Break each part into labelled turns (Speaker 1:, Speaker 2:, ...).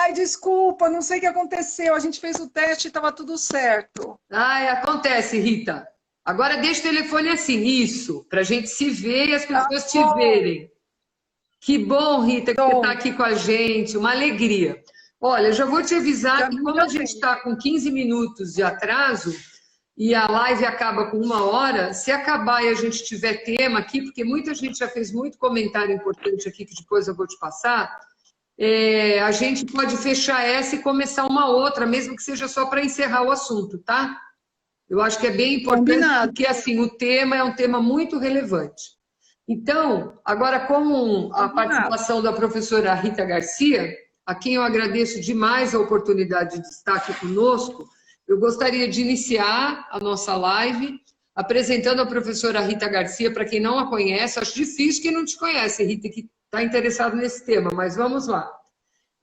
Speaker 1: Ai, desculpa, não sei o que aconteceu. A gente fez o teste e estava tudo certo.
Speaker 2: Ai, acontece, Rita. Agora deixa o telefone assim, isso, para a gente se ver e as
Speaker 1: Tá
Speaker 2: pessoas te
Speaker 1: bom.
Speaker 2: verem. Que bom, Rita, que você está
Speaker 1: Então,
Speaker 2: aqui com a gente, uma alegria. Olha, eu já vou te avisar
Speaker 1: para
Speaker 2: que
Speaker 1: mim
Speaker 2: como a gente
Speaker 1: também.
Speaker 2: está com 15 minutos de atraso e a live acaba com 1 hora, se acabar e a gente tiver tema aqui, porque muita gente já fez muito comentário importante aqui que depois eu vou te passar, a gente pode fechar essa e começar uma outra, mesmo que seja só para encerrar o assunto, tá? Eu acho que é bem importante
Speaker 1: Combinado.
Speaker 2: porque assim o tema é um tema muito relevante. Então, agora com a
Speaker 1: Combinado.
Speaker 2: participação da professora Rita Garcia, a quem eu agradeço demais a oportunidade de estar aqui conosco, eu gostaria de iniciar a nossa live apresentando a professora Rita Garcia, para quem não a conhece, acho difícil quem não te conhece, Rita, que está interessado nesse tema, mas vamos lá.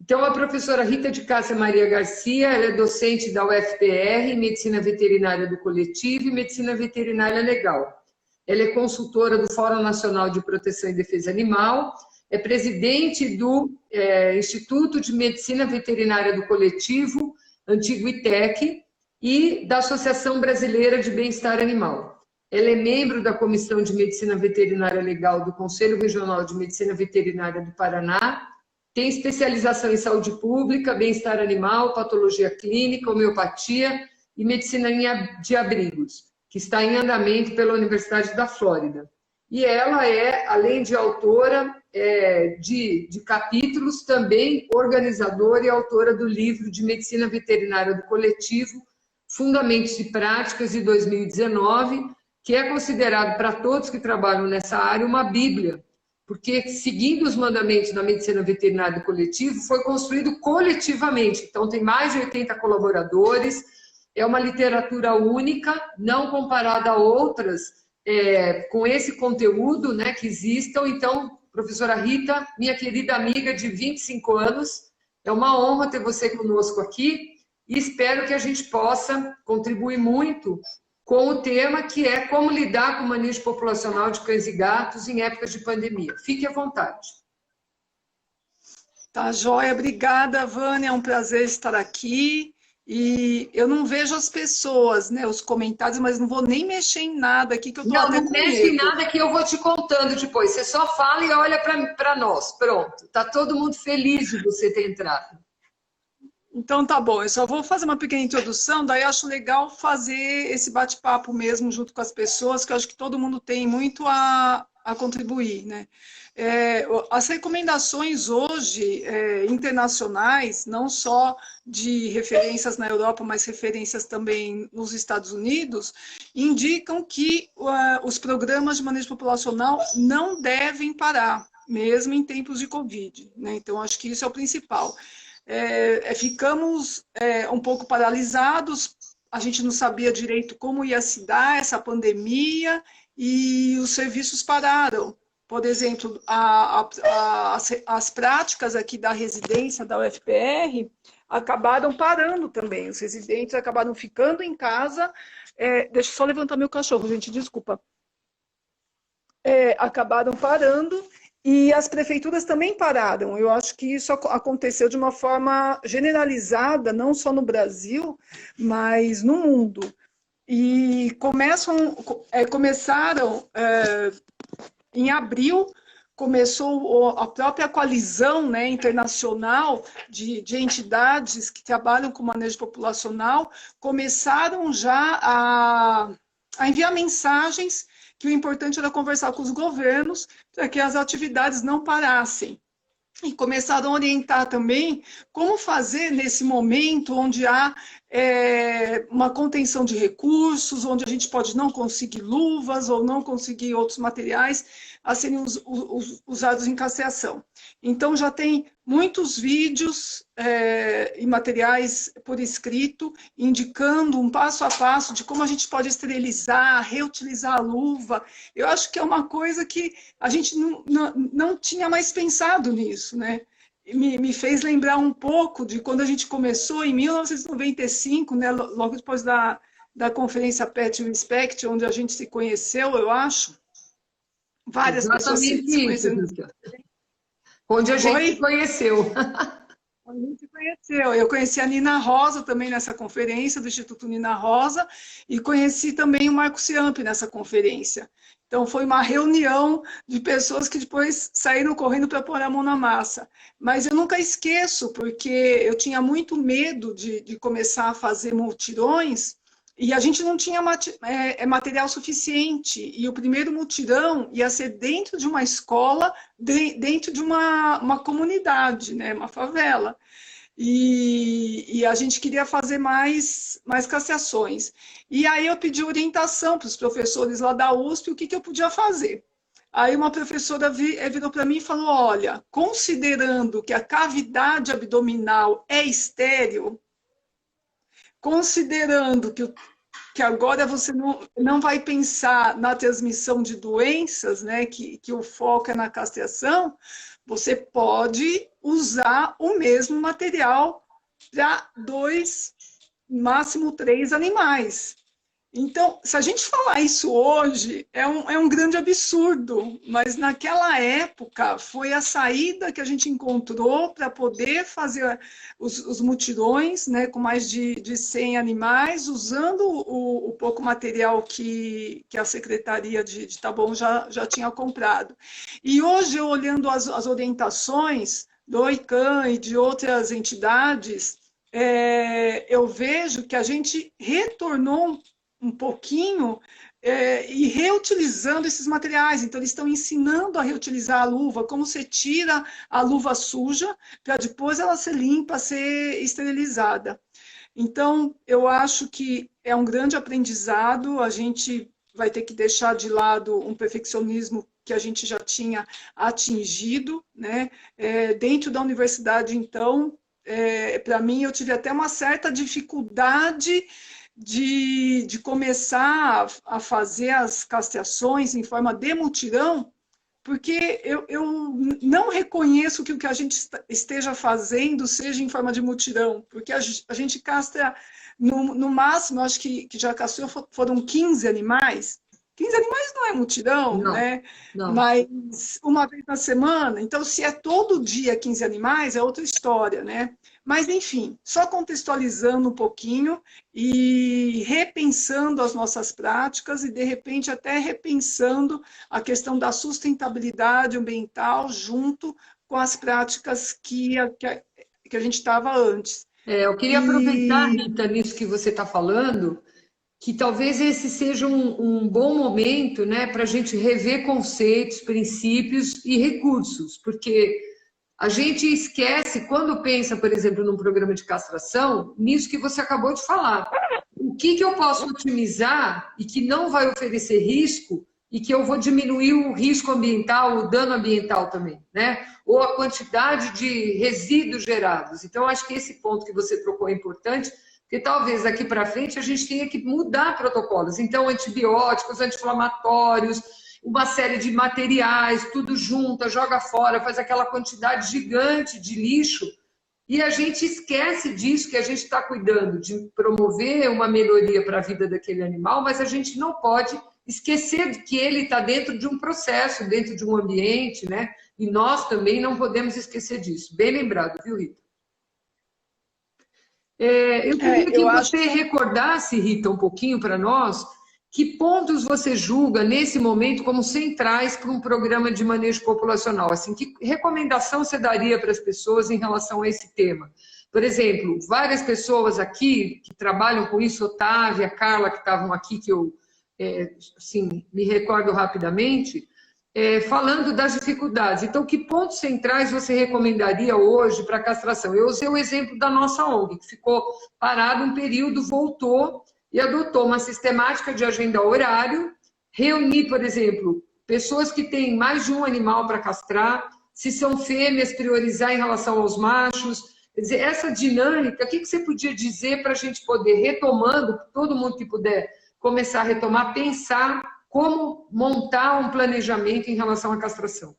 Speaker 2: Então, a professora Rita de Cássia Maria Garcia, ela é docente da UFPR, Medicina Veterinária do Coletivo e Medicina Veterinária Legal. Ela é consultora do Fórum Nacional de Proteção e Defesa Animal, é presidente do Instituto de Medicina Veterinária do Coletivo, antigo ITEC, e da Associação Brasileira de Bem-Estar Animal. Ela é membro da Comissão de Medicina Veterinária Legal do Conselho Regional de Medicina Veterinária do Paraná, tem especialização em saúde pública, bem-estar animal, patologia clínica, homeopatia e medicina de abrigos, que está em andamento pela Universidade da Flórida. E ela é, além de autora de capítulos, também organizadora e autora do livro de Medicina Veterinária do Coletivo, Fundamentos e Práticas, de 2019, que é considerado para todos que trabalham nessa área uma bíblia, porque, seguindo os mandamentos da medicina veterinária do coletivo, foi construído coletivamente. Então, tem mais de 80 colaboradores, é uma literatura única, não comparada a outras, com esse conteúdo, né, que existam. Então, professora Rita, minha querida amiga de 25 anos, é uma honra ter você conosco aqui e espero que a gente possa contribuir muito com o tema que é como lidar com o manejo populacional de cães e gatos em épocas de pandemia. Fique à vontade.
Speaker 1: Tá, joia. Obrigada, Vânia. É um prazer estar aqui. E eu não vejo as pessoas, né, os comentários, mas não vou nem mexer em nada aqui, que eu estou até
Speaker 2: Não
Speaker 1: com
Speaker 2: mexe em
Speaker 1: medo.
Speaker 2: nada que eu vou te contando depois. Você só fala e olha para nós. Pronto. Tá todo mundo feliz de você ter entrado.
Speaker 1: Então tá bom, eu só vou fazer uma pequena introdução, daí acho legal fazer esse bate-papo mesmo junto com as pessoas, que eu acho que todo mundo tem muito a contribuir, né? As recomendações hoje internacionais, não só de referências na Europa, mas referências também nos Estados Unidos, indicam que os programas de manejo populacional não devem parar, mesmo em tempos de Covid, né? Então acho que isso é o principal. Ficamos um pouco paralisados, a gente não sabia direito como ia se dar essa pandemia e os serviços pararam. Por exemplo, as práticas aqui da residência da UFPR acabaram parando também, os residentes acabaram ficando em casa. Deixa eu só levantar meu cachorro, gente, desculpa. Acabaram parando. E as prefeituras também pararam. Eu acho que isso aconteceu de uma forma generalizada, não só no Brasil, mas no mundo. E começaram em abril, começou a própria coalizão, né, internacional de entidades que trabalham com manejo populacional, começaram já a enviar mensagens que o importante era conversar com os governos para que as atividades não parassem. E começaram a orientar também como fazer nesse momento onde há uma contenção de recursos, onde a gente pode não conseguir luvas ou não conseguir outros materiais a serem usados em castração. Então, já tem muitos vídeos e materiais por escrito, indicando um passo a passo de como a gente pode esterilizar, reutilizar a luva. Eu acho que é uma coisa que a gente não tinha mais pensado nisso, né? Me fez lembrar um pouco de quando a gente começou, em 1995, né, logo depois da conferência Pet Respect, onde a gente se conheceu, eu acho. Várias pessoas
Speaker 2: Exatamente
Speaker 1: se
Speaker 2: isso,
Speaker 1: conheceram.
Speaker 2: Rita. Onde a gente se conheceu.
Speaker 1: A gente conheceu. Eu conheci a Nina Rosa também nessa conferência do Instituto Nina Rosa e conheci também o Marco Ciampi nessa conferência. Então, foi uma reunião de pessoas que depois saíram correndo para pôr a mão na massa. Mas eu nunca esqueço, porque eu tinha muito medo de começar a fazer multirões e a gente não tinha material suficiente. E o primeiro mutirão ia ser dentro de uma escola, dentro de uma comunidade, né, uma favela. E a gente queria fazer mais castrações. E aí eu pedi orientação para os professores lá da USP, o que eu podia fazer. Aí uma professora virou para mim e falou, olha, considerando que a cavidade abdominal é estéril, considerando que agora você não vai pensar na transmissão de doenças, né, que o foco é na castração, você pode usar o mesmo material para 2, máximo 3 animais. Então, se a gente falar isso hoje, é um grande absurdo, mas naquela época foi a saída que a gente encontrou para poder fazer os mutirões, né, com mais de 100 animais, usando o pouco material que a Secretaria de Taboão já tinha comprado. E hoje, eu olhando as orientações do ICAM e de outras entidades, eu vejo que a gente retornou um pouquinho e reutilizando esses materiais. Então, eles estão ensinando a reutilizar a luva, como você tira a luva suja, para depois ela ser limpa, ser esterilizada. Então, eu acho que é um grande aprendizado, a gente vai ter que deixar de lado um perfeccionismo que a gente já tinha atingido, né? Dentro da universidade, então, para mim, eu tive até uma certa dificuldade de começar a fazer as castrações em forma de mutirão, porque eu não reconheço que o que a gente esteja fazendo seja em forma de mutirão, porque a gente castra, no máximo, acho que já castrou, foram 15 animais. 15 animais não é mutirão,
Speaker 2: Não,
Speaker 1: né?
Speaker 2: não.
Speaker 1: Mas uma vez na semana, então se é todo dia 15 animais, é outra história, né? Mas, enfim, só contextualizando um pouquinho e repensando as nossas práticas e, de repente, até repensando a questão da sustentabilidade ambiental junto com as práticas que a gente estava antes.
Speaker 2: Eu queria aproveitar, Rita, nisso que você está falando, que talvez esse seja um bom momento, né, para a gente rever conceitos, princípios e recursos, porque a gente esquece, quando pensa, por exemplo, num programa de castração, nisso que você acabou de falar. O que eu posso otimizar e que não vai oferecer risco e que eu vou diminuir o risco ambiental, o dano ambiental também, né? Ou a quantidade de resíduos gerados. Então, acho que esse ponto que você trocou é importante, porque talvez daqui para frente a gente tenha que mudar protocolos. Então, antibióticos, anti-inflamatórios, uma série de materiais, tudo junta, joga fora, faz aquela quantidade gigante de lixo, e a gente esquece disso, que a gente está cuidando de promover uma melhoria para a vida daquele animal, mas a gente não pode esquecer de que ele está dentro de um processo, dentro de um ambiente, né? E nós também não podemos esquecer disso. Bem lembrado, viu, Rita? Eu queria que você recordasse, Rita, um pouquinho para nós, que pontos você julga nesse momento como centrais para um programa de manejo populacional? Assim, que recomendação você daria para as pessoas em relação a esse tema? Por exemplo, várias pessoas aqui que trabalham com isso, Otávia, Carla, que estavam aqui, que eu assim, me recordo rapidamente, falando das dificuldades. Então, que pontos centrais você recomendaria hoje para a castração? Eu usei o exemplo da nossa ONG, que ficou parado um período, voltou e adotou uma sistemática de agenda horário, reunir, por exemplo, pessoas que têm mais de um animal para castrar, se são fêmeas, priorizar em relação aos machos. Quer dizer, essa dinâmica, o que você podia dizer para a gente poder, retomando, todo mundo que puder começar a retomar, pensar como montar um planejamento em relação à castração?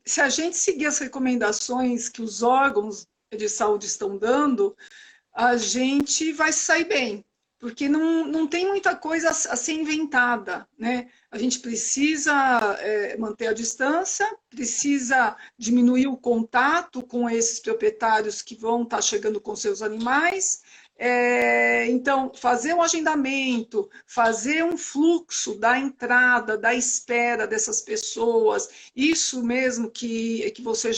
Speaker 1: Se a gente seguir as recomendações que os órgãos de saúde estão dando, a gente vai sair bem. porque não tem muita coisa a ser inventada, né? A gente precisa manter a distância, precisa diminuir o contato com esses proprietários que vão estar chegando com seus animais. Então, fazer um agendamento, fazer um fluxo da entrada, da espera dessas pessoas, isso mesmo que você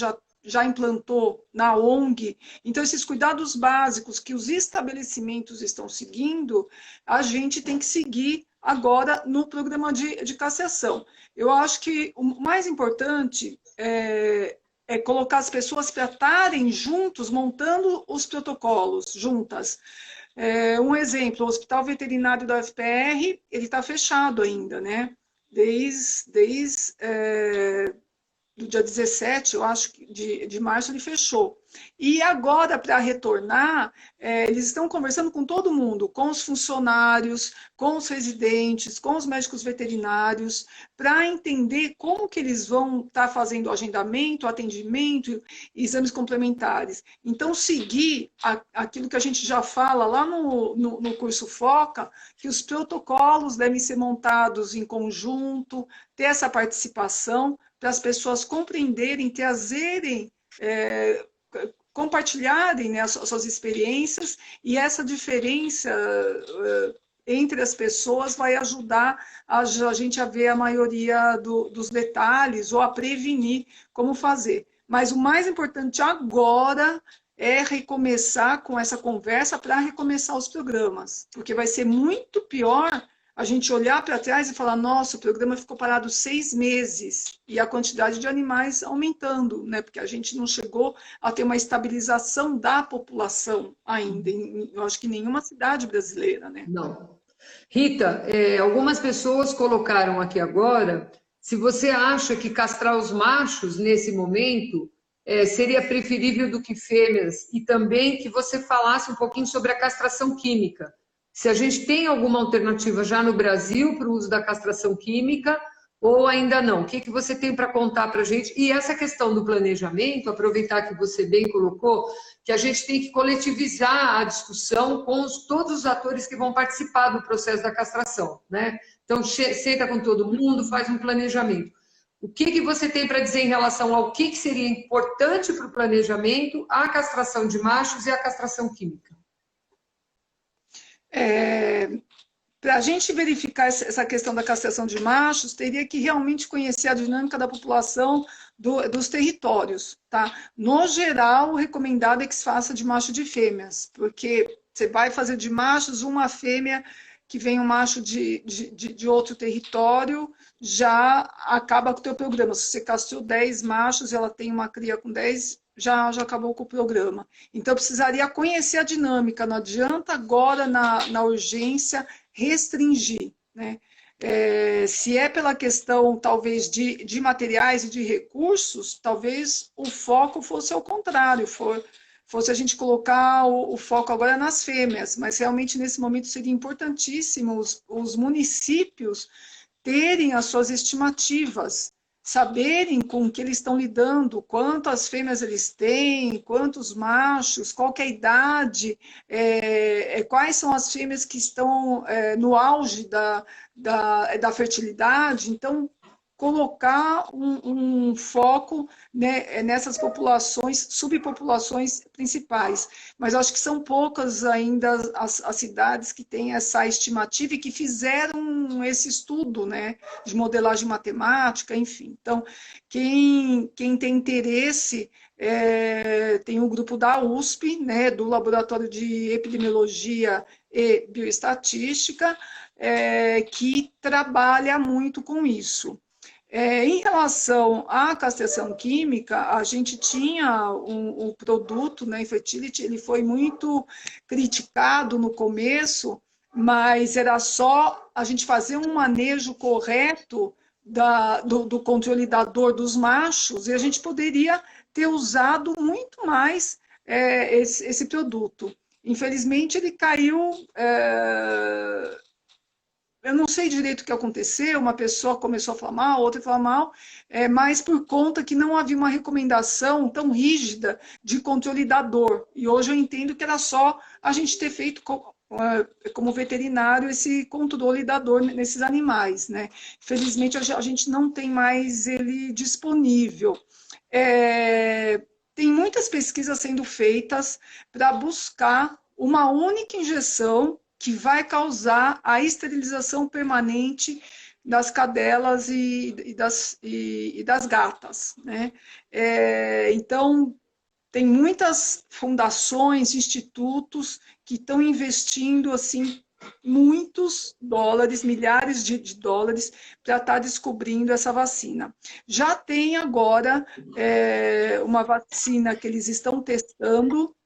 Speaker 1: já implantou na ONG. Então, esses cuidados básicos que os estabelecimentos estão seguindo, a gente tem que seguir agora no programa de castração. Eu acho que o mais importante é colocar as pessoas para estarem juntos, montando os protocolos juntas. Um exemplo, o Hospital Veterinário da UFPR, ele está fechado ainda, né? Desde do dia 17, eu acho que de março, ele fechou. E agora, para retornar, eles estão conversando com todo mundo, com os funcionários, com os residentes, com os médicos veterinários, para entender como que eles vão estar fazendo o agendamento, atendimento, exames complementares. Então, seguir aquilo que a gente já fala lá no curso FOCA, que os protocolos devem ser montados em conjunto, ter essa participação, para as pessoas compreenderem, trazerem, compartilharem, né, as suas experiências, e essa diferença entre as pessoas vai ajudar a gente a ver a maioria dos detalhes ou a prevenir como fazer. Mas o mais importante agora é recomeçar com essa conversa para recomeçar os programas, porque vai ser muito pior a gente olhar para trás e falar, nossa, o programa ficou parado 6 meses e a quantidade de animais aumentando, né? Porque a gente não chegou a ter uma estabilização da população ainda, eu acho que em nenhuma cidade brasileira, né?
Speaker 2: Não. Rita, algumas pessoas colocaram aqui agora, se você acha que castrar os machos nesse momento seria preferível do que fêmeas, e também que você falasse um pouquinho sobre a castração química. Se a gente tem alguma alternativa já no Brasil para o uso da castração química ou ainda não? O que você tem para contar para a gente? E essa questão do planejamento, aproveitar que você bem colocou, que a gente tem que coletivizar a discussão com todos os atores que vão participar do processo da castração, né? Então, senta com todo mundo, faz um planejamento. O que você tem para dizer em relação ao que seria importante para o planejamento, a castração de machos e a castração química?
Speaker 1: Para a gente verificar essa questão da castração de machos, teria que realmente conhecer a dinâmica da população dos territórios, tá? No geral, o recomendado é que se faça de macho de fêmeas, porque você vai fazer de machos uma fêmea que vem um macho de outro território, já acaba com o teu programa. Se você castrou 10 machos, ela tem uma cria com 10, já acabou com o programa. Então, precisaria conhecer a dinâmica, não adianta agora, na urgência, restringir, né? Se é pela questão, talvez, de materiais e de recursos, talvez o foco fosse ao contrário, fosse a gente colocar o foco agora nas fêmeas, mas realmente nesse momento seria importantíssimo os municípios terem as suas estimativas, saberem com que eles estão lidando, quantas fêmeas eles têm, quantos machos, qual que é a idade, quais são as fêmeas que estão no auge da fertilidade. Então, colocar um foco, né, nessas populações, subpopulações principais. Mas acho que são poucas ainda as cidades que têm essa estimativa e que fizeram esse estudo, né, de modelagem matemática, enfim. Então, quem tem interesse, tem o grupo da USP, né, do Laboratório de Epidemiologia e Bioestatística, que trabalha muito com isso. Em relação à castração química, a gente tinha um produto, né, Infertility, ele foi muito criticado no começo, mas era só a gente fazer um manejo correto do controle da dor dos machos, e a gente poderia ter usado muito mais esse produto. Infelizmente, ele caiu... Eu não sei direito o que aconteceu, uma pessoa começou a falar mal, outra falar mal, mas por conta que não havia uma recomendação tão rígida de controle da dor. E hoje eu entendo que era só a gente ter feito como veterinário, esse controle da dor nesses animais, né? Felizmente, a gente não tem mais ele disponível. Tem muitas pesquisas sendo feitas para buscar uma única injeção que vai causar a esterilização permanente das cadelas e das gatas, né? Então, tem muitas fundações, institutos que estão investindo assim muitos dólares, milhares de dólares para estar descobrindo essa vacina. Já tem agora uma vacina que eles estão testando,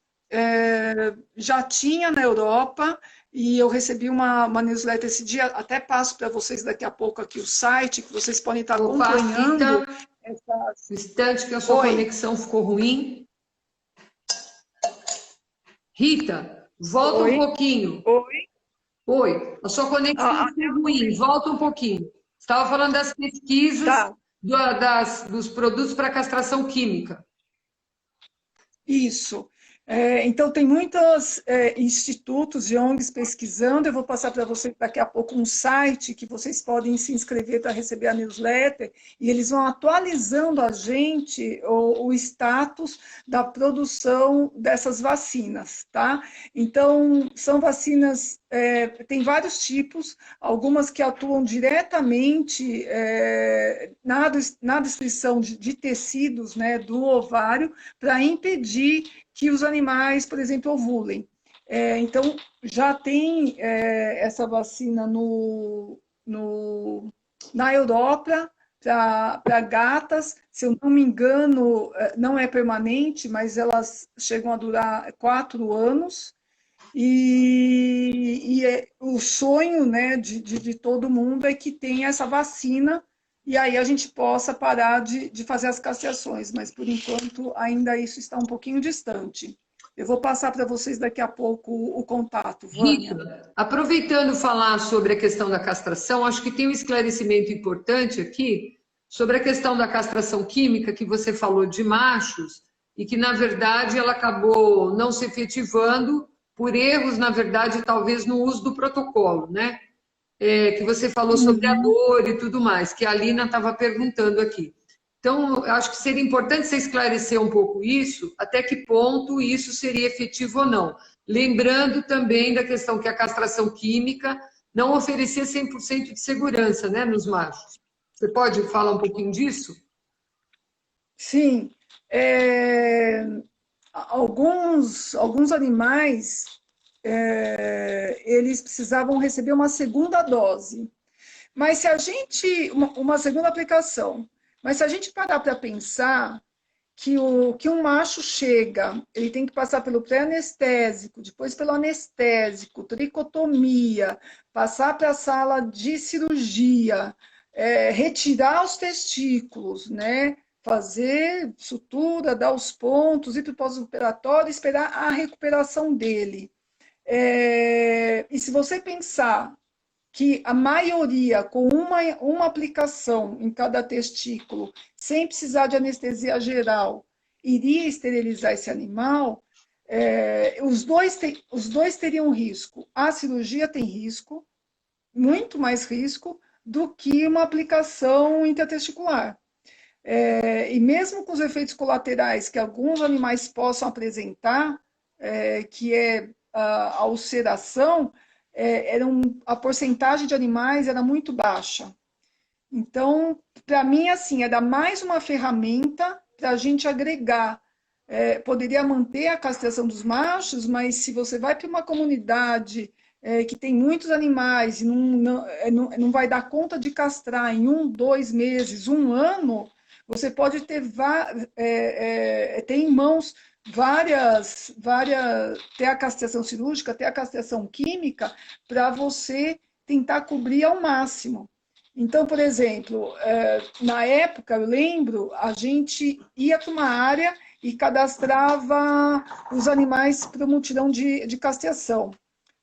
Speaker 1: já tinha na Europa, e eu recebi uma newsletter esse dia, até passo para vocês daqui a pouco aqui o site, que vocês podem estar acompanhando.
Speaker 2: Um instante que a sua conexão ficou ruim. Rita, volta um pouquinho. Oi, a sua conexão ficou ruim, volta um pouquinho. Você estava falando das pesquisas dos produtos para castração química.
Speaker 1: Isso. Então, tem muitos institutos e ONGs pesquisando. Eu vou passar para vocês daqui a pouco um site que vocês podem se inscrever para receber a newsletter, e eles vão atualizando a gente o status da produção dessas vacinas, tá? Então, são vacinas, tem vários tipos, algumas que atuam diretamente na destruição de tecidos, né, do ovário, para impedir que os animais, por exemplo, ovulem. Então, já tem essa vacina na Europa para gatas, se eu não me engano, não é permanente, mas elas chegam a durar 4 anos. E o sonho, né, de todo mundo é que tenha essa vacina, e aí a gente possa parar de fazer as castrações, mas por enquanto ainda isso está um pouquinho distante. Eu vou passar para vocês daqui a pouco o contato.
Speaker 2: Rita, aproveitando falar sobre a questão da castração, acho que tem um esclarecimento importante aqui sobre a questão da castração química, que você falou de machos, e que, na verdade, ela acabou não se efetivando por erros, na verdade, talvez no uso do protocolo, né? Que você falou sobre a dor e tudo mais, que a Alina estava perguntando aqui. Então, eu acho que seria importante você esclarecer um pouco isso, até que ponto isso seria efetivo ou não. Lembrando também da questão que a castração química não oferecia 100% de segurança, né, nos machos. Você pode falar um pouquinho disso?
Speaker 1: Sim. Alguns animais, eles precisavam receber uma segunda dose. Mas se a gente... Uma segunda aplicação. Mas se a gente parar para pensar que um macho chega, ele tem que passar pelo pré-anestésico, depois pelo anestésico, tricotomia, passar para a sala de cirurgia, retirar os testículos, né? Fazer sutura, dar os pontos, ir para o pós-operatório, esperar a recuperação dele. E se você pensar que a maioria, com uma aplicação em cada testículo, sem precisar de anestesia geral, iria esterilizar esse animal, os dois teriam risco. A cirurgia tem risco, muito mais risco, do que uma aplicação intratesticular. E mesmo com os efeitos colaterais que alguns animais possam apresentar, que é a ulceração, a porcentagem de animais era muito baixa. Então, para mim, assim, era mais uma ferramenta para a gente agregar. Poderia manter a castração dos machos, mas se você vai para uma comunidade que tem muitos animais e não vai dar conta de castrar em 1, 2 meses, 1 ano, você pode ter em mãos ter a castração cirúrgica, ter a castração química, para você tentar cobrir ao máximo. Então, por exemplo, na época, eu lembro, a gente ia para uma área e cadastrava os animais para o mutirão de castração.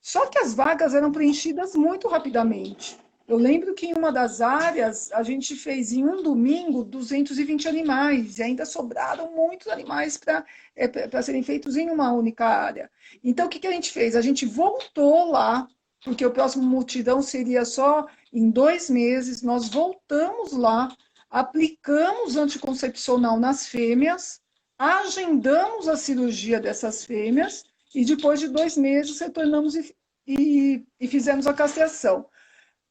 Speaker 1: Só que as vagas eram preenchidas muito rapidamente. Eu lembro que em uma das áreas, a gente fez em um domingo 220 animais, e ainda sobraram muitos animais para serem feitos em uma única área. Então, o que, que a gente fez? A gente voltou lá, porque o próximo mutirão seria só em 2 meses, nós voltamos lá, aplicamos anticoncepcional nas fêmeas, agendamos a cirurgia dessas fêmeas, e depois de 2 meses retornamos e fizemos a castração.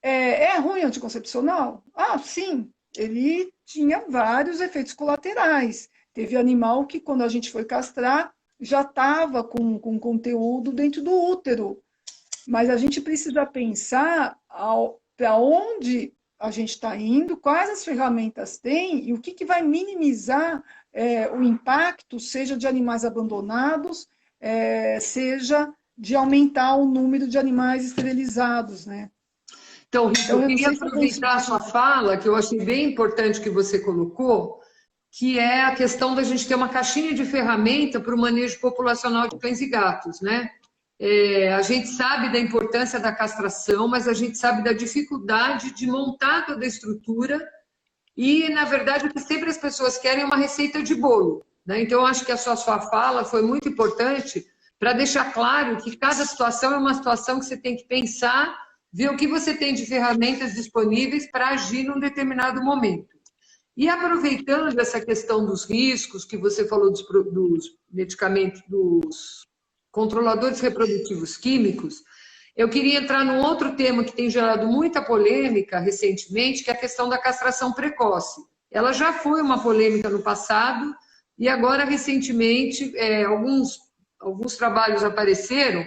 Speaker 1: É ruim anticoncepcional? Ah, sim, ele tinha vários efeitos colaterais. Teve animal que, quando a gente foi castrar, já estava com conteúdo dentro do útero. Mas a gente precisa pensar para onde a gente está indo, quais as ferramentas tem e o que, que vai minimizar o impacto, seja de animais abandonados, seja de aumentar o número de animais esterilizados, né?
Speaker 2: Então, Rita,
Speaker 1: Então,
Speaker 2: eu
Speaker 1: eu não
Speaker 2: queria
Speaker 1: sei se eu
Speaker 2: aproveitar a
Speaker 1: consegui.
Speaker 2: sua fala, que eu achei bem importante que você colocou, que é a questão da gente ter uma caixinha de ferramenta para o manejo populacional de cães e gatos, né? A gente sabe da importância da castração, mas a gente sabe da dificuldade de montar toda a estrutura e, na verdade, o que sempre as pessoas querem é uma receita de bolo, né? Então, eu acho que a sua fala foi muito importante para deixar claro que cada situação é uma situação que você tem que pensar, ver o que você tem de ferramentas disponíveis para agir num determinado momento. E aproveitando essa questão dos riscos, que você falou dos medicamentos, dos controladores reprodutivos químicos, eu queria entrar num outro tema que tem gerado muita polêmica recentemente, que é a questão da castração precoce. Ela já foi uma polêmica no passado e agora, recentemente, alguns trabalhos apareceram,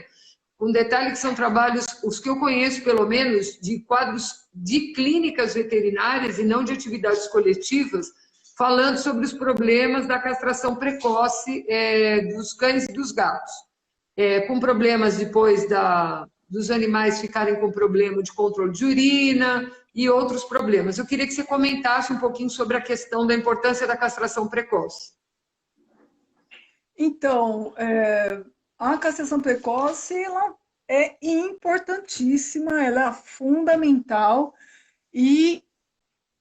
Speaker 2: com detalhe que são trabalhos, os que eu conheço pelo menos, de quadros de clínicas veterinárias e não de atividades coletivas, falando sobre os problemas da castração precoce dos cães e dos gatos. Com problemas depois dos animais ficarem com problema de controle de urina e outros problemas. Eu queria que você comentasse um pouquinho sobre a questão da importância da castração precoce.
Speaker 1: Então, a castração precoce ela é importantíssima, ela é fundamental e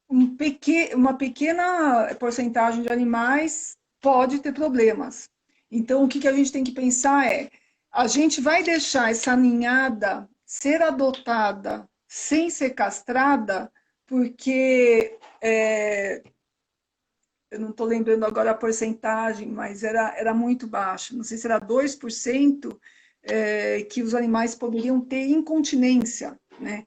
Speaker 1: uma pequena porcentagem de animais pode ter problemas. Então, o que, que a gente tem que pensar é, a gente vai deixar essa ninhada ser adotada sem ser castrada, porque eu não estou lembrando agora a porcentagem, mas era muito baixa, não sei se era 2%, que os animais poderiam ter incontinência, né?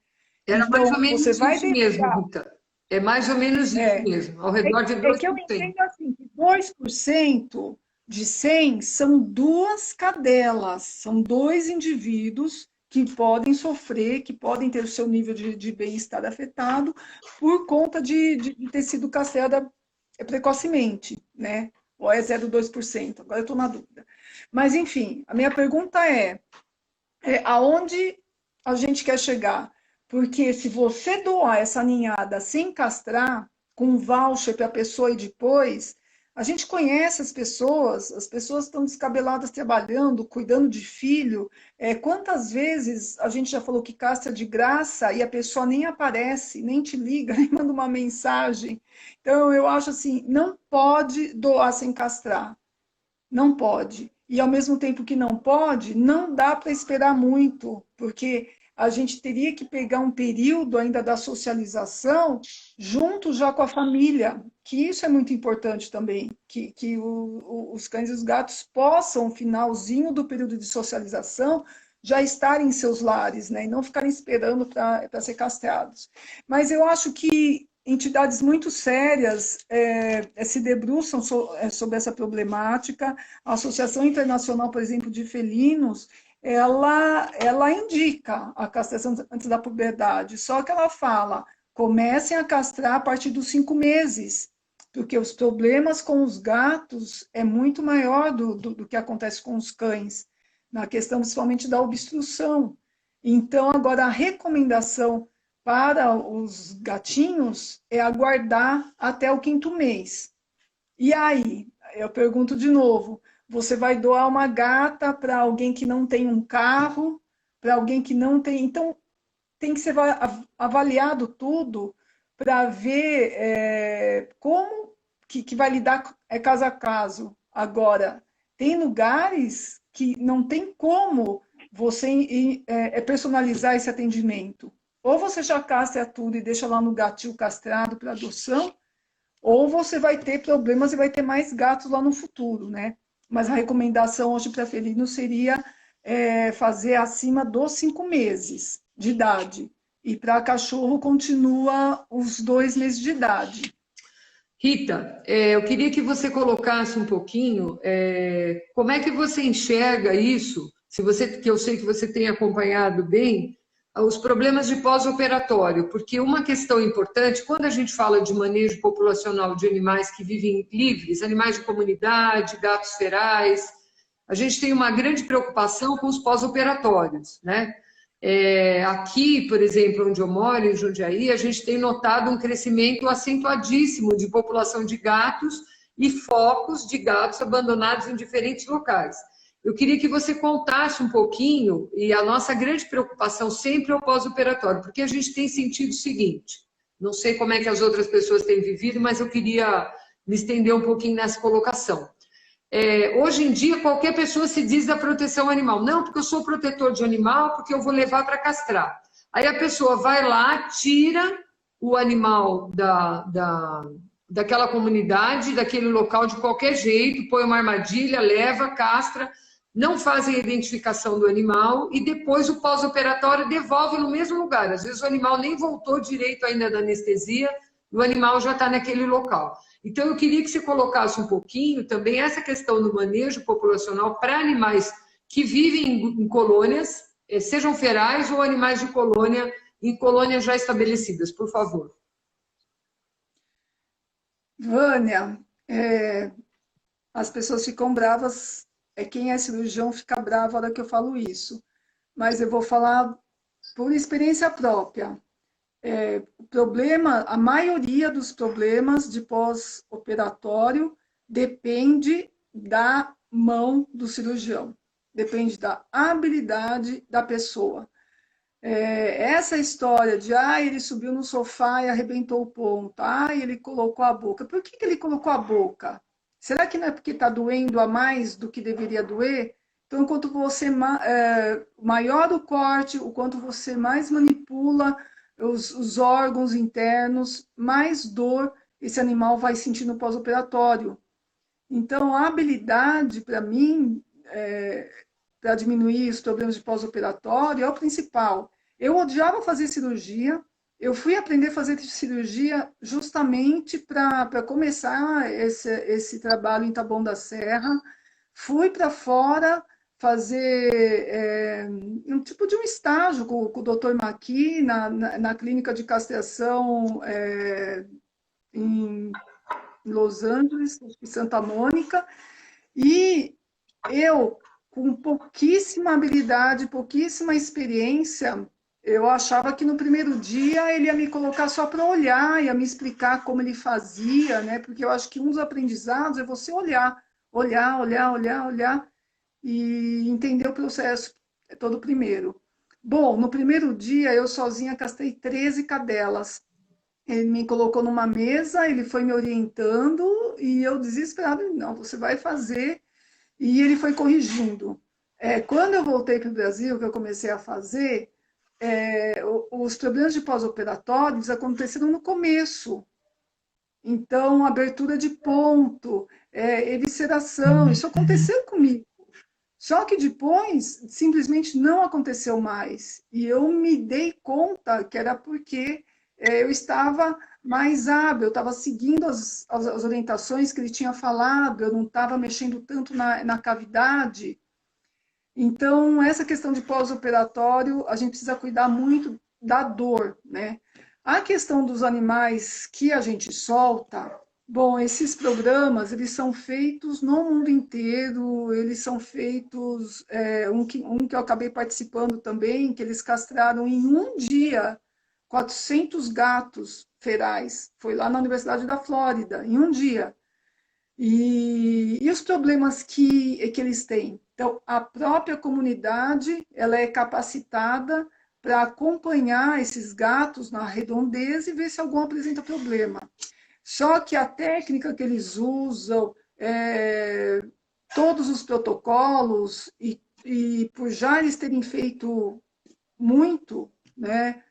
Speaker 2: Era mais ou
Speaker 1: Então, você
Speaker 2: menos
Speaker 1: vai
Speaker 2: isso mesmo,
Speaker 1: deixar.
Speaker 2: Rita. É mais ou menos isso
Speaker 1: É,
Speaker 2: mesmo, ao redor de
Speaker 1: é que eu
Speaker 2: 2%.
Speaker 1: entendo assim, que 2% de 100 são duas cadelas, são dois indivíduos que podem sofrer, que podem ter o seu nível de bem-estar afetado por conta de ter sido castrada precocemente, né? Ou é 0,2%, agora eu estou na dúvida. Mas, enfim, a minha pergunta aonde a gente quer chegar? Porque se você doar essa ninhada sem castrar, com um voucher para a pessoa e depois, a gente conhece as pessoas estão descabeladas trabalhando, cuidando de filho. Quantas vezes a gente já falou que castra de graça e a pessoa nem aparece, nem te liga, nem manda uma mensagem. Então, eu acho assim, não pode doar sem castrar. Não pode. E ao mesmo tempo que não pode, não dá para esperar muito, porque a gente teria que pegar um período ainda da socialização junto já com a família, que isso é muito importante também, que os cães e os gatos possam, no finalzinho do período de socialização, já estarem em seus lares, né, e não ficarem esperando para ser castrados. Mas eu acho que entidades muito sérias se debruçam sobre essa problemática. A Associação Internacional, por exemplo, de Felinos, ela indica a castração antes da puberdade, só que ela fala, comecem a castrar a partir dos 5 meses, porque os problemas com os gatos é muito maior do que acontece com os cães, na questão principalmente da obstrução. Então, agora, a recomendação para os gatinhos é aguardar até o 5º mês. E aí, eu pergunto de novo, você vai doar uma gata para alguém que não tem um carro, para alguém que não tem... Então, tem que ser avaliado tudo para ver como que vai lidar caso a caso. Agora, tem lugares que não tem como você personalizar esse atendimento. Ou você já castra tudo e deixa lá no gatil castrado para adoção, ou você vai ter problemas e vai ter mais gatos lá no futuro, né? Mas a recomendação hoje para felino seria fazer acima dos 5 meses de idade. E para cachorro continua os 2 meses de idade.
Speaker 2: Rita, eu queria que você colocasse um pouquinho como é que você enxerga isso, que eu sei que você tem acompanhado bem, os problemas de pós-operatório, porque uma questão importante, quando a gente fala de manejo populacional de animais que vivem livres, animais de comunidade, gatos ferais, a gente tem uma grande preocupação com os pós-operatórios, né? Aqui, por exemplo, onde eu moro, em Jundiaí, a gente tem notado um crescimento acentuadíssimo de população de gatos e focos de gatos abandonados em diferentes locais. Eu queria que você contasse um pouquinho, e a nossa grande preocupação sempre é o pós-operatório, porque a gente tem sentido o seguinte, não sei como é que as outras pessoas têm vivido, mas eu queria me estender um pouquinho nessa colocação. Hoje em dia, qualquer pessoa se diz da proteção animal. Não, porque eu sou protetor de animal, porque eu vou levar para castrar. Aí a pessoa vai lá, tira o animal daquela comunidade, daquele local de qualquer jeito, põe uma armadilha, leva, castra, não fazem a identificação do animal e depois o pós-operatório devolve no mesmo lugar. Às vezes o animal nem voltou direito ainda da anestesia e o animal já está naquele local. Então, eu queria que você colocasse um pouquinho também essa questão do manejo populacional para animais que vivem em colônias, sejam ferais ou animais de colônia, em colônias já estabelecidas, por favor.
Speaker 1: Vânia, as pessoas ficam bravas, quem é cirurgião fica bravo na hora que eu falo isso, mas eu vou falar por experiência própria. O problema, a maioria dos problemas de pós-operatório depende da mão do cirurgião, depende da habilidade da pessoa. Essa história de, ele subiu no sofá e arrebentou o ponto, ele colocou a boca. Por que ele colocou a boca? Será que não é porque está doendo a mais do que deveria doer? Então, quanto você maior o corte, o quanto você mais manipula os órgãos internos, mais dor esse animal vai sentir no pós-operatório. Então, a habilidade, para mim, para diminuir os problemas de pós-operatório, é o principal. Eu odiava fazer cirurgia, eu fui aprender a fazer cirurgia justamente para começar esse trabalho em Taboão da Serra. Fui para fora fazer um tipo de um estágio com o Dr. Maqui na clínica de castração em Los Angeles, em Santa Mônica, e eu, com pouquíssima habilidade, pouquíssima experiência, eu achava que no primeiro dia ele ia me colocar só para olhar, ia me explicar como ele fazia, né? Porque eu acho que um dos aprendizados é você olhar, e entender o processo todo primeiro. Bom, no primeiro dia eu sozinha castrei 13 cadelas. Ele me colocou numa mesa, ele foi me orientando e eu desesperada, não, você vai fazer. E ele foi corrigindo. Quando eu voltei para o Brasil, que eu comecei a fazer, os problemas de pós-operatórios aconteceram no começo. Então, abertura de ponto, evisceração, isso aconteceu comigo. Só que depois, simplesmente não aconteceu mais. E eu me dei conta que era porque eu estava mais hábil, eu estava seguindo as orientações que ele tinha falado, eu não estava mexendo tanto na cavidade. Então, essa questão de pós-operatório, a gente precisa cuidar muito da dor, né? A questão dos animais que a gente solta, bom, esses programas, eles são feitos no mundo inteiro, eles são feitos, um que eu acabei participando também, que eles castraram em um dia 400 gatos ferais, foi lá na Universidade da Flórida, em um dia. E os problemas que eles têm? Então, a própria comunidade, ela é capacitada para acompanhar esses gatos na redondeza e ver se algum apresenta problema. Só que a técnica que eles usam, todos os protocolos, e por já eles terem feito muito, né,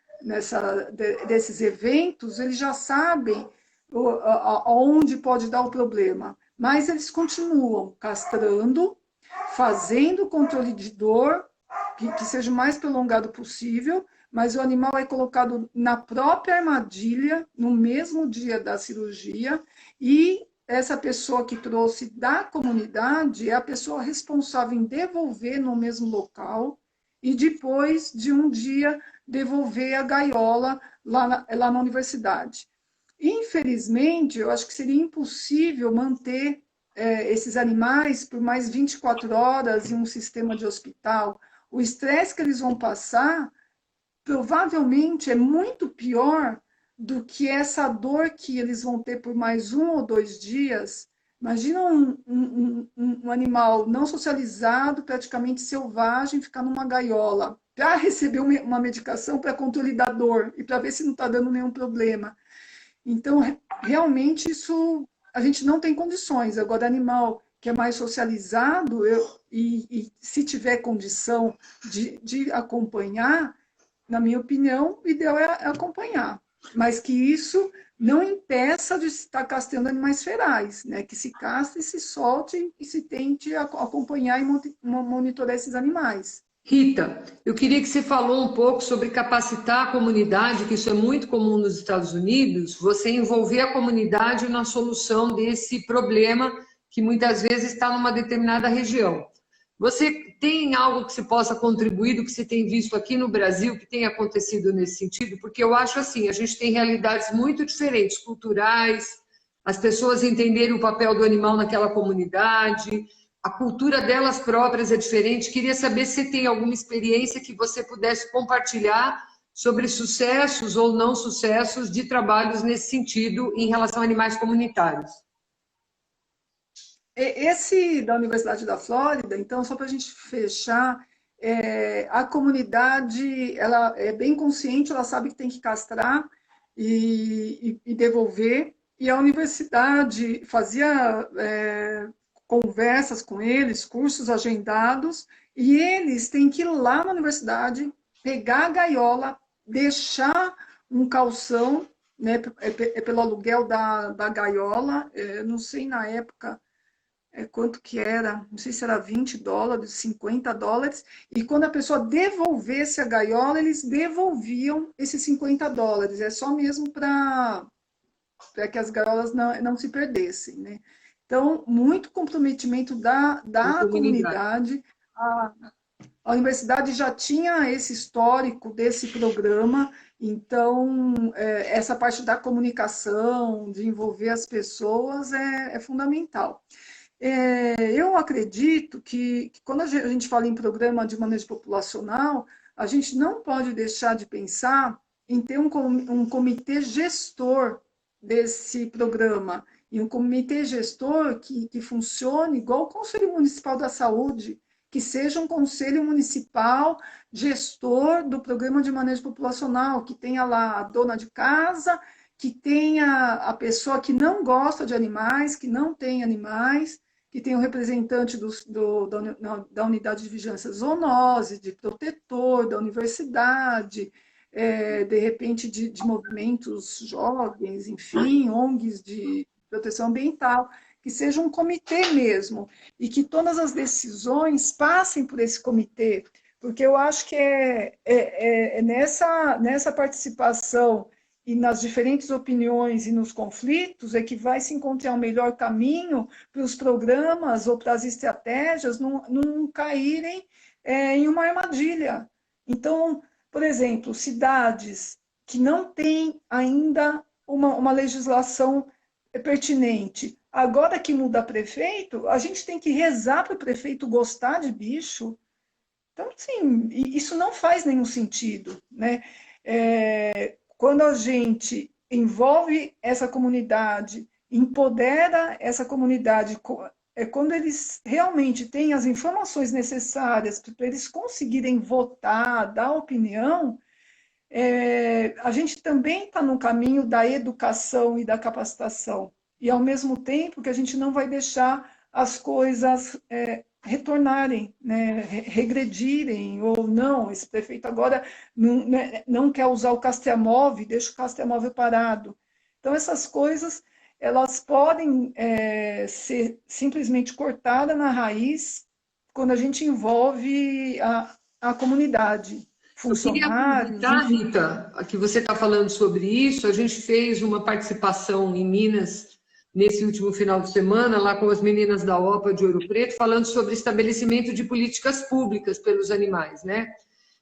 Speaker 1: desses eventos, eles já sabem aonde pode dar o problema. Mas eles continuam castrando, fazendo controle de dor, que seja o mais prolongado possível, mas o animal é colocado na própria armadilha, no mesmo dia da cirurgia, e essa pessoa que trouxe da comunidade é a pessoa responsável em devolver no mesmo local, e depois de um dia devolver a gaiola lá na universidade. Infelizmente, eu acho que seria impossível manter esses animais por mais 24 horas em um sistema de hospital. O estresse que eles vão passar provavelmente é muito pior do que essa dor que eles vão ter por mais 1 ou 2 dias. Imagina um animal não socializado, praticamente selvagem, ficar numa gaiola para receber uma medicação para controle da dor e para ver se não está dando nenhum problema. Então, realmente, isso a gente não tem condições. Agora, animal que é mais socializado, e se tiver condição de acompanhar, na minha opinião, o ideal é acompanhar. Mas que isso não impeça de estar castrando animais ferais, né? Que se castre, se solte e se tente acompanhar e monitorar esses animais.
Speaker 2: Rita, eu queria que você falou um pouco sobre capacitar a comunidade, que isso é muito comum nos Estados Unidos, você envolver a comunidade na solução desse problema que muitas vezes está numa determinada região. Você tem algo que você possa contribuir do que você tem visto aqui no Brasil, que tem acontecido nesse sentido? Porque eu acho assim, a gente tem realidades muito diferentes, culturais, as pessoas entenderem o papel do animal naquela comunidade, a cultura delas próprias é diferente. Queria saber se você tem alguma experiência que você pudesse compartilhar sobre sucessos ou não sucessos de trabalhos nesse sentido em relação a animais comunitários.
Speaker 1: Esse da Universidade da Flórida, então, só para a gente fechar, a comunidade ela é bem consciente, ela sabe que tem que castrar e devolver, e a universidade fazia conversas com eles, cursos agendados, e eles têm que ir lá na universidade, pegar a gaiola, deixar um calção, né, pelo aluguel da gaiola, não sei na época quanto que era, não sei se era $20, $50, e quando a pessoa devolvesse a gaiola, eles devolviam esses $50, é só mesmo para que as gaiolas não se perdessem, né? Então, muito comprometimento da comunidade. A universidade já tinha esse histórico desse programa, então, essa parte da comunicação, de envolver as pessoas, é fundamental. Eu acredito que quando a gente fala em programa de manejo populacional, a gente não pode deixar de pensar em ter um comitê gestor desse programa, e um comitê gestor que funcione igual o Conselho Municipal da Saúde, que seja um conselho municipal gestor do programa de manejo populacional, que tenha lá a dona de casa, que tenha a pessoa que não gosta de animais, que não tem animais, que tem o representante da unidade de vigilância zoonose, de protetor, da universidade, de repente de movimentos jovens, enfim, ONGs de proteção ambiental, que seja um comitê mesmo, e que todas as decisões passem por esse comitê, porque eu acho que nessa participação e nas diferentes opiniões e nos conflitos é que vai se encontrar o melhor caminho para os programas ou para as estratégias não caírem em uma armadilha. Então, por exemplo, cidades que não têm ainda uma legislação pertinente, agora que muda prefeito, a gente tem que rezar para o prefeito gostar de bicho. Então, sim, isso não faz nenhum sentido, né? Quando a gente envolve essa comunidade, empodera essa comunidade, quando eles realmente têm as informações necessárias para eles conseguirem votar, dar opinião, a gente também está no caminho da educação e da capacitação. E, ao mesmo tempo, que a gente não vai deixar as coisas retornarem, né, regredirem, ou não, esse prefeito agora não quer usar o Castramóvel, deixa o Castramóvel parado. Então, essas coisas, elas podem ser simplesmente cortadas na raiz quando a gente envolve a comunidade,
Speaker 2: Eu queria
Speaker 1: funcionários,
Speaker 2: aproveitar,
Speaker 1: enfim.
Speaker 2: Rita, que você está falando sobre isso. A gente fez uma participação em Minas nesse último final de semana, lá com as meninas da OPA de Ouro Preto, falando sobre estabelecimento de políticas públicas pelos animais, né?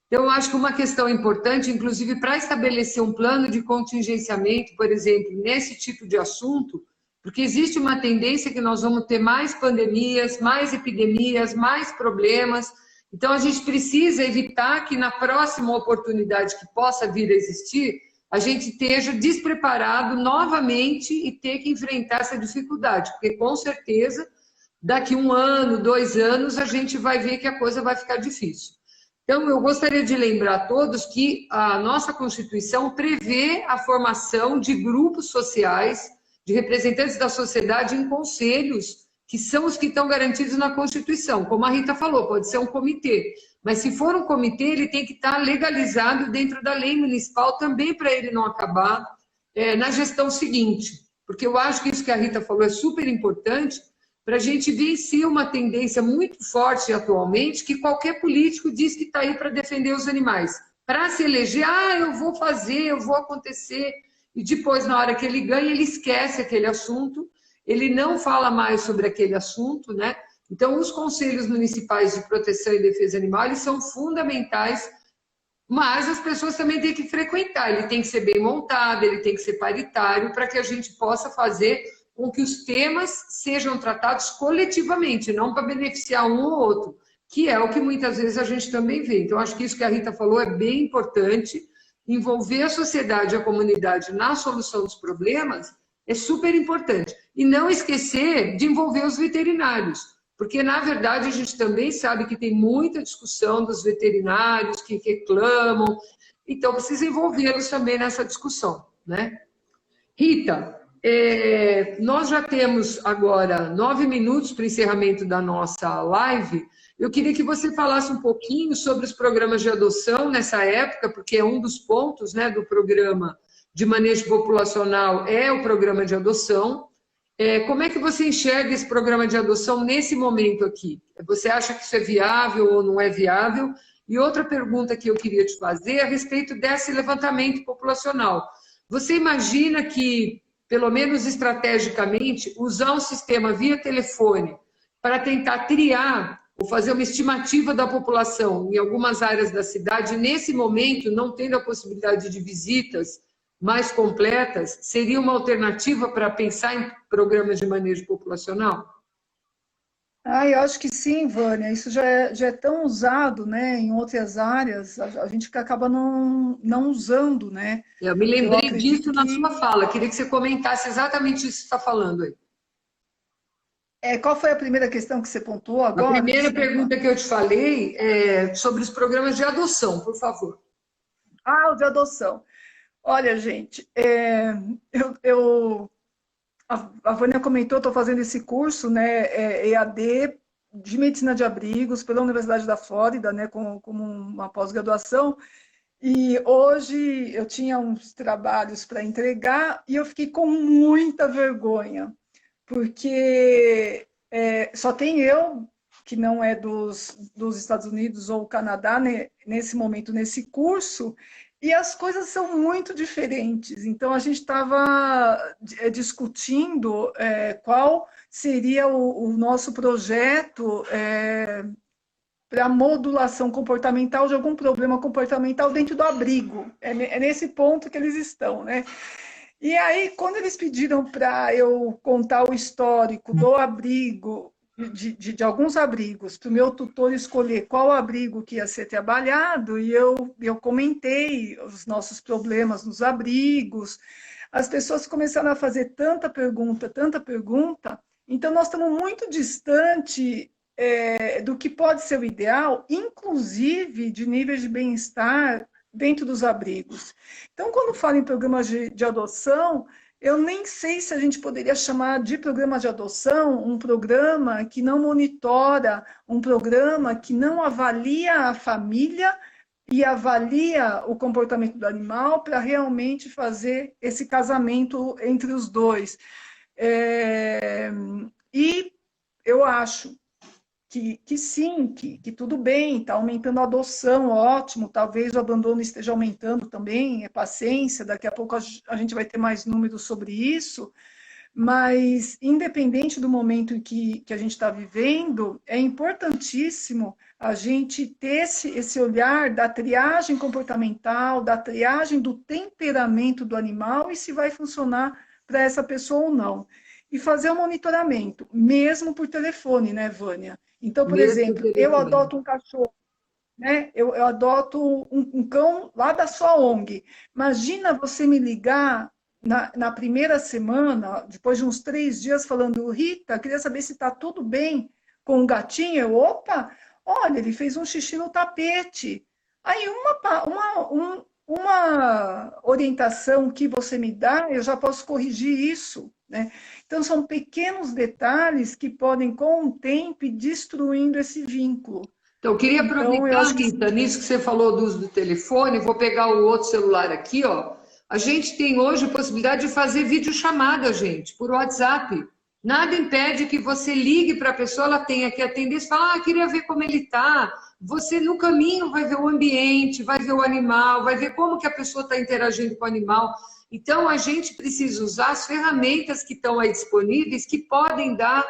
Speaker 2: Então, eu acho que uma questão importante, inclusive para estabelecer um plano de contingenciamento, por exemplo, nesse tipo de assunto, porque existe uma tendência que nós vamos ter mais pandemias, mais epidemias, mais problemas. Então, a gente precisa evitar que na próxima oportunidade que possa vir a existir, a gente esteja despreparado novamente e ter que enfrentar essa dificuldade, porque com certeza, daqui 1 ano, 2 anos, a gente vai ver que a coisa vai ficar difícil. Então, eu gostaria de lembrar a todos que a nossa Constituição prevê a formação de grupos sociais, de representantes da sociedade em conselhos, que são os que estão garantidos na Constituição. Como a Rita falou, pode ser um comitê, mas se for um comitê, ele tem que estar legalizado dentro da lei municipal também, para ele não acabar na gestão seguinte. Porque eu acho que isso que a Rita falou é super importante, para a gente vencer uma tendência muito forte atualmente, que qualquer político diz que está aí para defender os animais. Para se eleger, eu vou fazer, eu vou acontecer, e depois, na hora que ele ganha, ele esquece aquele assunto, ele não fala mais sobre aquele assunto, né? Então, os conselhos municipais de proteção e defesa animal, eles são fundamentais, mas as pessoas também têm que frequentar, ele tem que ser bem montado, ele tem que ser paritário, para que a gente possa fazer com que os temas sejam tratados coletivamente, não para beneficiar um ou outro, que é o que muitas vezes a gente também vê. Então, acho que isso que a Rita falou é bem importante, envolver a sociedade e a comunidade na solução dos problemas é super importante. E não esquecer de envolver os veterinários, porque, na verdade, a gente também sabe que tem muita discussão dos veterinários que reclamam, então precisa envolvê-los também nessa discussão, né? Rita, nós já temos agora 9 minutos para o encerramento da nossa live. Eu queria que você falasse um pouquinho sobre os programas de adoção nessa época, porque é um dos pontos, né, do programa de manejo populacional, é o programa de adoção. Como é que você enxerga esse programa de adoção nesse momento aqui? Você acha que isso é viável ou não é viável? E outra pergunta que eu queria te fazer é a respeito desse levantamento populacional. Você imagina que, pelo menos estrategicamente, usar um sistema via telefone para tentar triar ou fazer uma estimativa da população em algumas áreas da cidade, nesse momento, não tendo a possibilidade de visitas mais completas, seria uma alternativa para pensar em programas de manejo populacional?
Speaker 1: Eu acho que sim, Vânia. Isso já é tão usado, né, em outras áreas, a gente que acaba não usando, né?
Speaker 2: Eu me
Speaker 1: Eu
Speaker 2: lembrei
Speaker 1: acredito
Speaker 2: disso na
Speaker 1: que...
Speaker 2: sua fala. Queria que você comentasse exatamente isso que você está falando aí.
Speaker 1: Qual foi a primeira questão que você pontuou
Speaker 2: A
Speaker 1: agora?
Speaker 2: primeira
Speaker 1: Desculpa.
Speaker 2: pergunta que eu te falei é sobre os programas de adoção, por favor.
Speaker 1: O de adoção. Olha, gente, a Vânia comentou, estou fazendo esse curso, né, EAD de medicina de abrigos pela Universidade da Flórida, né, como uma pós-graduação. E hoje eu tinha uns trabalhos para entregar e eu fiquei com muita vergonha, porque só tem eu, que não é dos Estados Unidos ou Canadá, né, nesse momento, nesse curso, e as coisas são muito diferentes. Então, a gente estava discutindo qual seria o nosso projeto para modulação comportamental de algum problema comportamental dentro do abrigo. É nesse ponto que eles estão, né? E aí, quando eles pediram para eu contar o histórico do abrigo, de alguns abrigos, para o meu tutor escolher qual abrigo que ia ser trabalhado, e eu comentei os nossos problemas nos abrigos, as pessoas começaram a fazer tanta pergunta, então nós estamos muito distante do que pode ser o ideal, inclusive de níveis de bem-estar dentro dos abrigos. Então, quando falo em programas de adoção, eu nem sei se a gente poderia chamar de programa de adoção um programa que não monitora, um programa que não avalia a família e avalia o comportamento do animal para realmente fazer esse casamento entre os dois. E eu acho que sim, que tudo bem, está aumentando a adoção, ótimo, talvez o abandono esteja aumentando também, é paciência, daqui a pouco a gente vai ter mais números sobre isso, mas independente do momento em que a gente está vivendo, é importantíssimo a gente ter esse olhar da triagem comportamental, da triagem do temperamento do animal e se vai funcionar para essa pessoa ou não. E fazer o monitoramento, mesmo por telefone, né, Vânia? Então, por exemplo, eu adoto um cachorro, né? Eu adoto um cão lá da sua ONG. Imagina você me ligar na primeira semana, depois de uns 3 dias, falando, Rita, queria saber se está tudo bem com o gatinho. Opa, olha, ele fez um xixi no tapete. Aí uma orientação que você me dá, eu já posso corrigir isso, né? Então, são pequenos detalhes que podem, com o tempo, ir destruindo esse vínculo.
Speaker 2: Então, eu queria
Speaker 1: Então, eu
Speaker 2: aproveitar,
Speaker 1: acho que
Speaker 2: Rita, nisso que você falou do uso do telefone, vou pegar o outro celular aqui, ó. A gente tem hoje a possibilidade de fazer videochamada, gente, por WhatsApp. Nada impede que você ligue para a pessoa, ela tenha que atender, você fala, queria ver como ele está. Você, no caminho, vai ver o ambiente, vai ver o animal, vai ver como que a pessoa está interagindo com o animal. Então, a gente precisa usar as ferramentas que estão aí disponíveis, que podem dar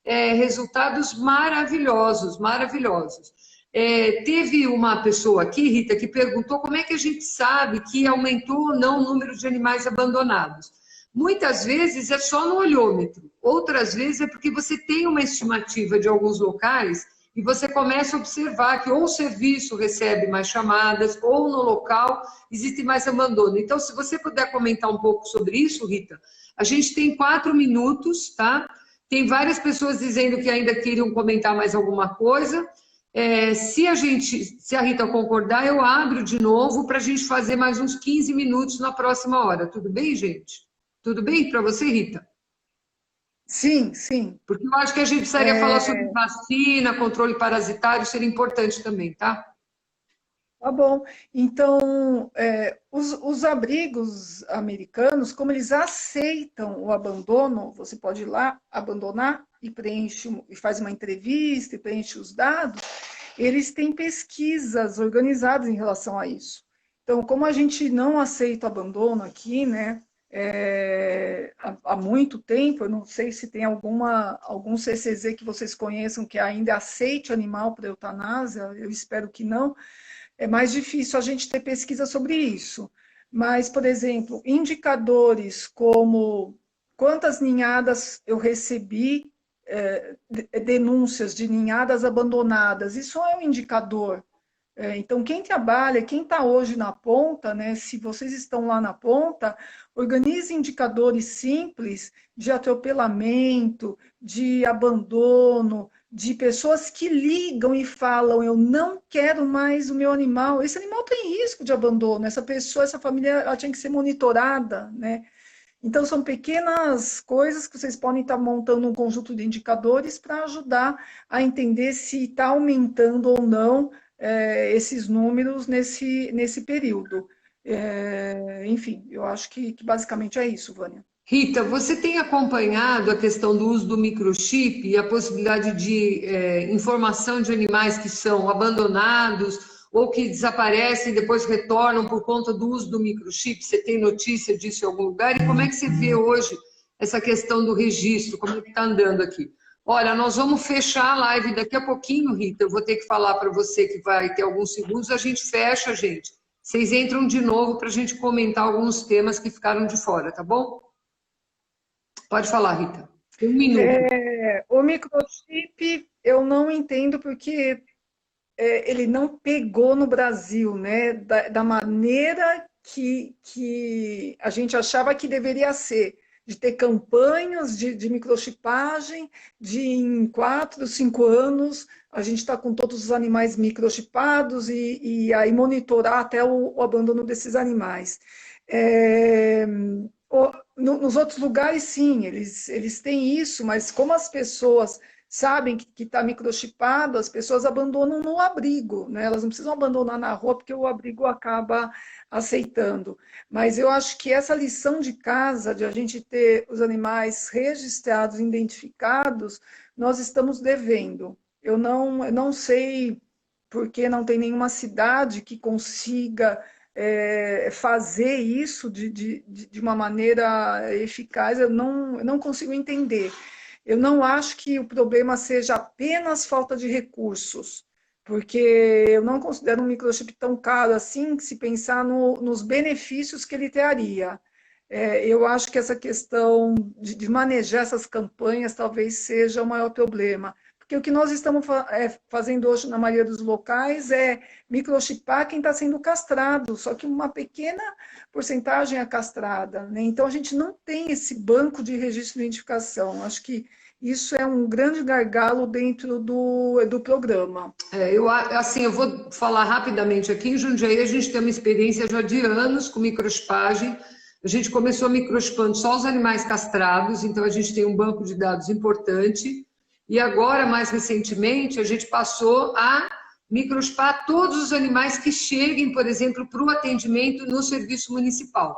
Speaker 2: resultados maravilhosos, maravilhosos. Teve uma pessoa aqui, Rita, que perguntou como é que a gente sabe que aumentou ou não o número de animais abandonados. Muitas vezes é só no olhômetro, outras vezes é porque você tem uma estimativa de alguns locais e você começa a observar que ou o serviço recebe mais chamadas, ou no local existe mais abandono. Então, se você puder comentar um pouco sobre isso, Rita, a gente tem 4 minutos, tá? Tem várias pessoas dizendo que ainda queriam comentar mais alguma coisa. Se a Rita concordar, eu abro de novo para a gente fazer mais uns 15 minutos na próxima hora. Tudo bem, gente? Tudo bem para você, Rita?
Speaker 1: sim, sim.
Speaker 2: Porque eu acho que a gente precisaria falar sobre vacina, controle parasitário, seria importante também, tá?
Speaker 1: Tá bom. Então, os abrigos americanos, como eles aceitam o abandono, você pode ir lá abandonar e e faz uma entrevista e preenche os dados, eles têm pesquisas organizadas em relação a isso. Então, como a gente não aceita o abandono aqui, né, há muito tempo, eu não sei se tem algum CCZ que vocês conheçam que ainda aceite animal para eutanásia, eu espero que não. É mais difícil a gente ter pesquisa sobre isso. Mas, por exemplo, indicadores como quantas ninhadas eu recebi, denúncias de ninhadas abandonadas, isso é um indicador. Então, quem trabalha, quem está hoje na ponta, né, se vocês estão lá na ponta, organize indicadores simples de atropelamento, de abandono, de pessoas que ligam e falam, eu não quero mais o meu animal. Esse animal tem risco de abandono, essa pessoa, essa família, ela tinha que ser monitorada, né? Então, são pequenas coisas que vocês podem estar montando um conjunto de indicadores para ajudar a entender se está aumentando ou não esses números nesse período. Enfim, eu acho que basicamente é isso, Vânia.
Speaker 2: Rita, você tem acompanhado a questão do uso do microchip e a possibilidade de informação de animais que são abandonados ou que desaparecem e depois retornam por conta do uso do microchip? Você tem notícia disso em algum lugar? E como é que você vê hoje essa questão do registro? Como é que está andando aqui? Olha, nós vamos fechar a live daqui a pouquinho, Rita. Eu vou ter que falar para você que vai ter alguns segundos. A gente fecha, gente. Vocês entram de novo para a gente comentar alguns temas que ficaram de fora, tá bom? Pode falar, Rita. Tem 1 minuto.
Speaker 1: O microchip eu não entendo porque ele não pegou no Brasil, né? Da maneira que a gente achava que deveria ser. de ter campanhas de microchipagem, de em 4, 5 anos a gente está com todos os animais microchipados e aí monitorar até o abandono desses animais. Nos outros lugares, sim, eles têm isso, mas como as pessoas sabem que está microchipado, as pessoas abandonam no abrigo, né? Elas não precisam abandonar na rua, porque o abrigo acaba aceitando. Mas eu acho que essa lição de casa, de a gente ter os animais registrados, identificados, nós estamos devendo. Eu não sei porque não tem nenhuma cidade que consiga fazer isso de uma maneira eficaz, eu não consigo entender. Eu não acho que o problema seja apenas falta de recursos, porque eu não considero um microchip tão caro assim, se pensar nos benefícios que ele traria. Eu acho que essa questão de manejar essas campanhas talvez seja o maior problema. Porque o que nós estamos fazendo hoje na maioria dos locais é microchipar quem está sendo castrado, só que uma pequena porcentagem é castrada, né? Então, a gente não tem esse banco de registro de identificação. Acho que isso é um grande gargalo dentro do programa.
Speaker 2: Eu vou falar rapidamente aqui. Em Jundiaí, a gente tem uma experiência já de anos com microchipagem. A gente começou microchipando só os animais castrados, então a gente tem um banco de dados importante. E agora, mais recentemente, a gente passou a microchipar todos os animais que cheguem, por exemplo, para o atendimento no serviço municipal.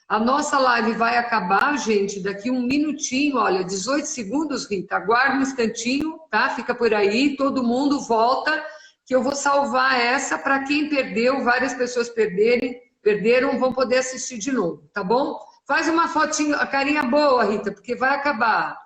Speaker 2: A nossa live vai acabar, gente, daqui um minutinho, olha, 18 segundos, Rita, aguarda um instantinho, tá? Fica por aí, todo mundo volta, que eu vou salvar essa para quem perdeu, várias pessoas perderam, vão poder assistir de novo, tá bom? Faz uma fotinho, a carinha boa, Rita, porque vai acabar.